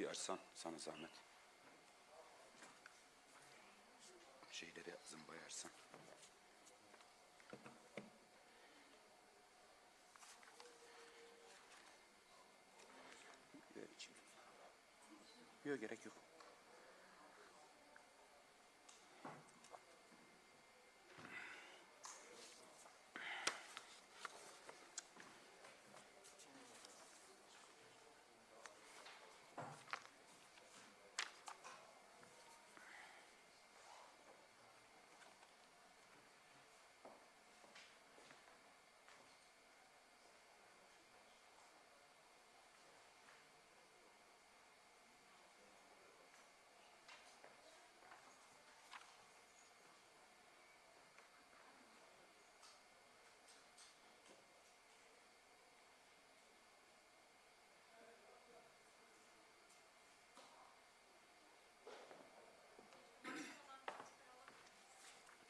açsan sana zahmet. Şeyleri zımbayı açsan. Yok, gerek yok.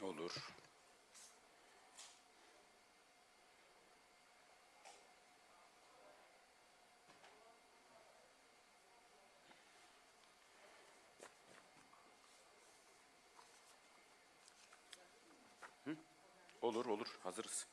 Olur. Hı? Olur, olur. Hazırız.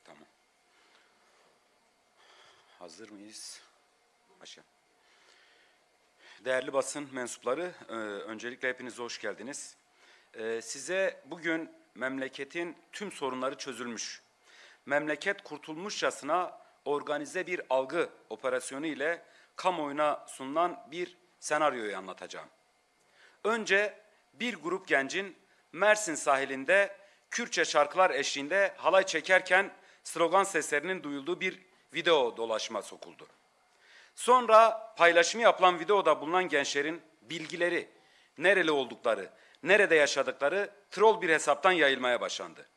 Tamam. Hazır mıyız? Aşağı. Değerli basın mensupları, öncelikle hepiniz hoş geldiniz. Size bugün memleketin tüm sorunları çözülmüş, memleket kurtulmuşçasına organize bir algı operasyonu ile kamuoyuna sunulan bir senaryoyu anlatacağım. Önce bir grup gencin Mersin sahilinde Kürtçe şarkılar eşliğinde halay çekerken slogan seslerinin duyulduğu bir video dolaşıma sokuldu. Sonra paylaşımı yapılan videoda bulunan gençlerin bilgileri, nereli oldukları, nerede yaşadıkları troll bir hesaptan yayılmaya başlandı.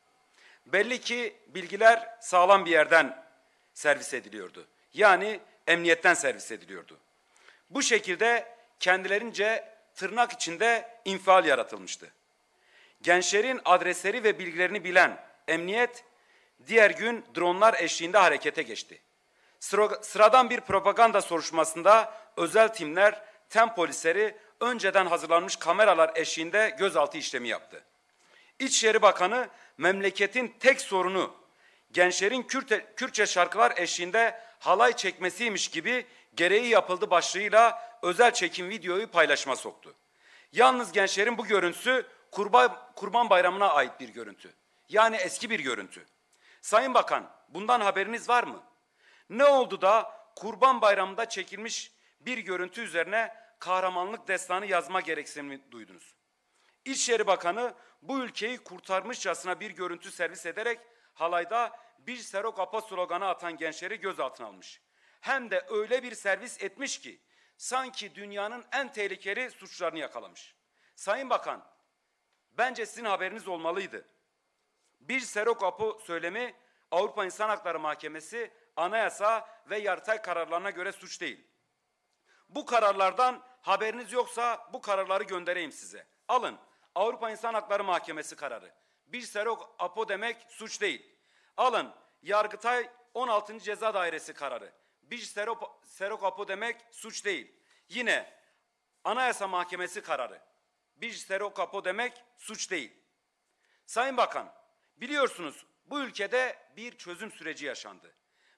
Belli ki bilgiler sağlam bir yerden servis ediliyordu. Yani emniyetten servis ediliyordu. Bu şekilde kendilerince tırnak içinde infial yaratılmıştı. Gençlerin adresleri ve bilgilerini bilen emniyet diğer gün dronlar eşliğinde harekete geçti. Sıradan bir propaganda soruşturmasında özel timler, tem polisleri önceden hazırlanmış kameralar eşliğinde gözaltı işlemi yaptı. İçişleri Bakanı memleketin tek sorunu gençlerin Kürtçe şarkılar eşliğinde halay çekmesiymiş gibi gereği yapıldı başlığıyla özel çekim videoyu paylaşıma soktu. Yalnız gençlerin bu görüntüsü Kurban Bayramı'na ait bir görüntü. Yani eski bir görüntü. Sayın Bakan, bundan haberiniz var mı? Ne oldu da Kurban Bayramı'nda çekilmiş bir görüntü üzerine kahramanlık destanı yazma gereksinimi duydunuz? İçişleri Bakanı bu ülkeyi kurtarmışçasına bir görüntü servis ederek halayda bir Serok Apa sloganı atan gençleri gözaltına almış. Hem de öyle bir servis etmiş ki sanki dünyanın en tehlikeli suçlarını yakalamış. Sayın Bakan, bence sizin haberiniz olmalıydı. Bir Serok Apo söylemi Avrupa İnsan Hakları Mahkemesi, anayasa ve yargıtay kararlarına göre suç değil. Bu kararlardan haberiniz yoksa bu kararları göndereyim size. Alın. Avrupa İnsan Hakları Mahkemesi kararı. Bir Serok Apo demek suç değil. Alın. Yargıtay 16. Ceza Dairesi kararı. Bir Serok Apo demek suç değil. Yine Anayasa Mahkemesi kararı. Bir Serok Apo demek suç değil. Sayın Bakan, biliyorsunuz bu ülkede bir çözüm süreci yaşandı.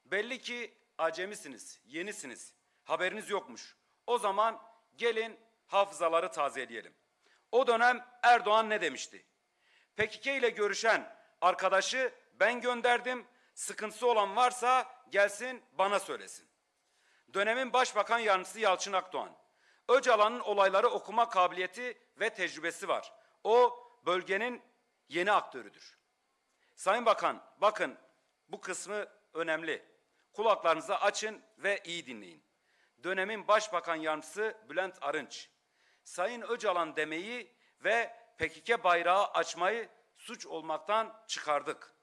Belli ki acemisiniz, yenisiniz. Haberiniz yokmuş. O zaman gelin hafızaları tazeleyelim. O dönem Erdoğan ne demişti? PKK ile görüşen arkadaşı ben gönderdim. Sıkıntısı olan varsa gelsin bana söylesin. Dönemin Başbakan Yardımcısı Yalçın Akdoğan. Öcalan'ın olayları okuma kabiliyeti ve tecrübesi var. O bölgenin yeni aktörüdür. Sayın Bakan, bakın bu kısmı önemli. Kulaklarınızı açın ve iyi dinleyin. Dönemin Başbakan Yardımcısı Bülent Arınç, Sayın Öcalan demeyi ve PKK bayrağı açmayı suç olmaktan çıkardık.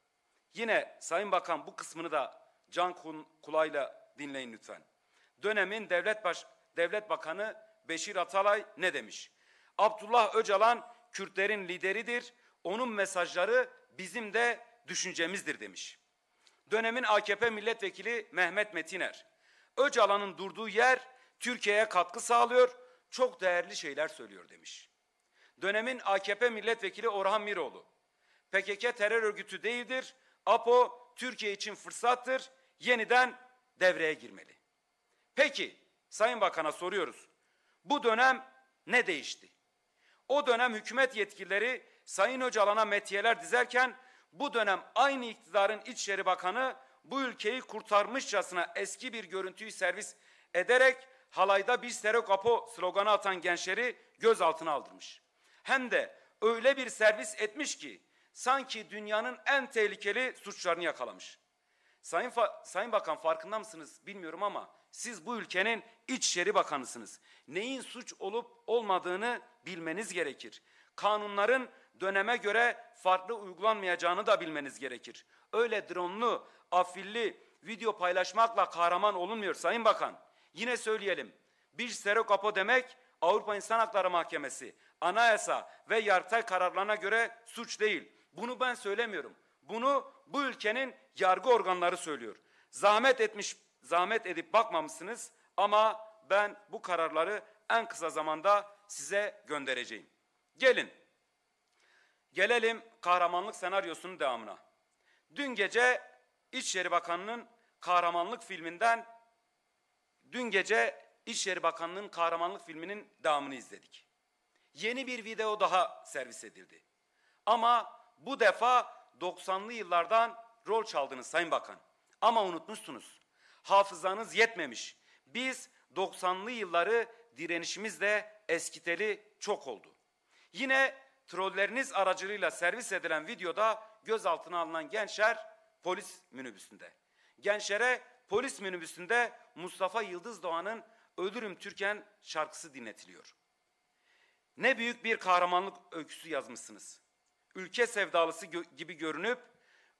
Yine Sayın Bakan bu kısmını da can kulağıyla dinleyin lütfen. Dönemin Devlet Bakanı Beşir Atalay ne demiş? Abdullah Öcalan Kürtlerin lideridir. Onun mesajları bizim de düşüncemizdir demiş. Dönemin AKP milletvekili Mehmet Metiner, Öcalan'ın durduğu yer Türkiye'ye katkı sağlıyor, çok değerli şeyler söylüyor demiş. Dönemin AKP milletvekili Orhan Miroğlu, PKK terör örgütü değildir, APO Türkiye için fırsattır, yeniden devreye girmeli. Peki, Sayın Bakan'a soruyoruz. Bu dönem ne değişti? O dönem hükümet yetkilileri Sayın Öcalan'a metiyeler dizerken bu dönem aynı iktidarın İçişleri Bakanı bu ülkeyi kurtarmışçasına eski bir görüntüyü servis ederek halayda bir Serok Apo sloganı atan gençleri gözaltına aldırmış. Hem de öyle bir servis etmiş ki sanki dünyanın en tehlikeli suçlarını yakalamış. Sayın Bakan farkında mısınız bilmiyorum ama siz bu ülkenin İçişleri Bakanısınız. Neyin suç olup olmadığını bilmeniz gerekir. Kanunların döneme göre farklı uygulanmayacağını da bilmeniz gerekir. Öyle dronlu, afilli video paylaşmakla kahraman olunmuyor Sayın Bakan. Yine söyleyelim. Bir Serok Apo demek Avrupa İnsan Hakları Mahkemesi, anayasa ve Yargıtay kararlarına göre suç değil. Bunu ben söylemiyorum. Bunu bu ülkenin yargı organları söylüyor. Zahmet edip bakmamışsınız ama ben bu kararları en kısa zamanda size göndereceğim. Gelelim kahramanlık senaryosunun devamına. Dün gece İçişleri Bakanı'nın kahramanlık filminin devamını izledik. Yeni bir video daha servis edildi. Ama bu defa 90'lı yıllardan rol çaldınız Sayın Bakan. Ama unutmuşsunuz. Hafızanız yetmemiş. Biz 90'lı yılları direnişimizle eskiteli çok oldu. Yine trolleriniz aracılığıyla servis edilen videoda gözaltına alınan gençler polis minibüsünde. Gençlere polis minibüsünde Mustafa Yıldız Doğan'ın Ölürüm Türken şarkısı dinletiliyor. Ne büyük bir kahramanlık öyküsü yazmışsınız. Ülke sevdalısı gibi görünüp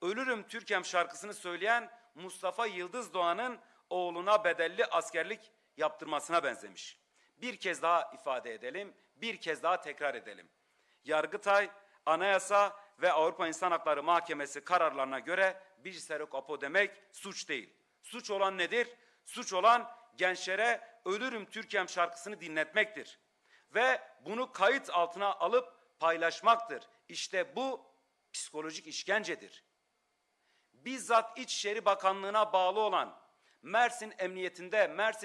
Ölürüm Türkem şarkısını söyleyen Mustafa Yıldız Doğan'ın oğluna bedelli askerlik yaptırmasına benzemiş. Bir kez daha ifade edelim, bir kez daha tekrar edelim. Yargıtay, Anayasa ve Avrupa İnsan Hakları Mahkemesi kararlarına göre bir Serok Apo demek suç değil. Suç olan nedir? Suç olan gençlere Ölürüm Türkem şarkısını dinletmektir. Ve bunu kayıt altına alıp paylaşmaktır. İşte bu psikolojik işkencedir. Bizzat İçişleri Bakanlığı'na bağlı olan Mersin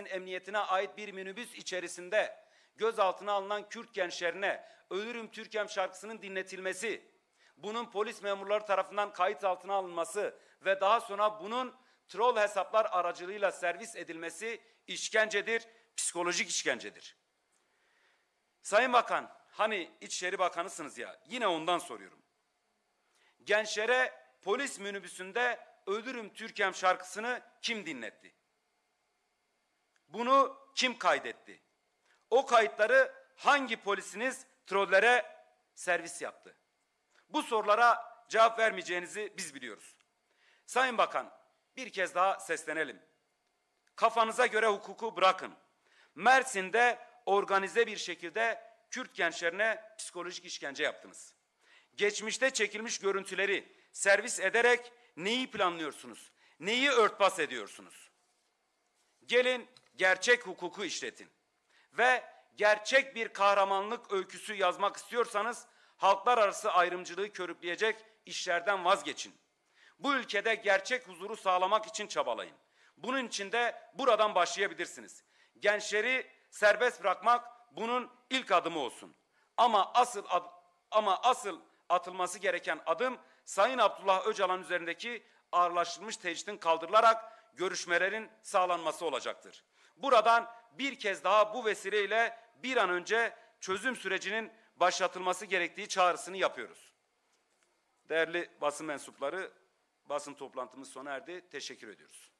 Emniyetine ait bir minibüs içerisinde gözaltına alınan Kürt gençlerine Ölürüm Türkem şarkısının dinletilmesi, bunun polis memurları tarafından kayıt altına alınması ve daha sonra bunun troll hesaplar aracılığıyla servis edilmesi işkencedir, psikolojik işkencedir. Sayın Bakan, hani İçişleri Bakanısınız ya, yine ondan soruyorum. Gençlere polis minibüsünde Ölürüm Türkem şarkısını kim dinletti? Bunu kim kaydetti? O kayıtları hangi polisiniz trollere servis yaptı? Bu sorulara cevap vermeyeceğinizi biz biliyoruz. Sayın Bakan, bir kez daha seslenelim. Kafanıza göre hukuku bırakın. Mersin'de organize bir şekilde Kürt gençlerine psikolojik işkence yaptınız. Geçmişte çekilmiş görüntüleri servis ederek neyi planlıyorsunuz? Neyi örtbas ediyorsunuz? Gelin gerçek hukuku işletin. Ve gerçek bir kahramanlık öyküsü yazmak istiyorsanız halklar arası ayrımcılığı körükleyecek işlerden vazgeçin. Bu ülkede gerçek huzuru sağlamak için çabalayın. Bunun için de buradan başlayabilirsiniz. gençleri serbest bırakmak bunun ilk adımı olsun. Ama asıl atılması gereken adım Sayın Abdullah Öcalan üzerindeki ağırlaştırılmış tecritin kaldırılarak görüşmelerin sağlanması olacaktır. Buradan bir kez daha bu vesileyle bir an önce çözüm sürecinin başlatılması gerektiği çağrısını yapıyoruz. Değerli basın mensupları, basın toplantımız sona erdi. Teşekkür ediyoruz.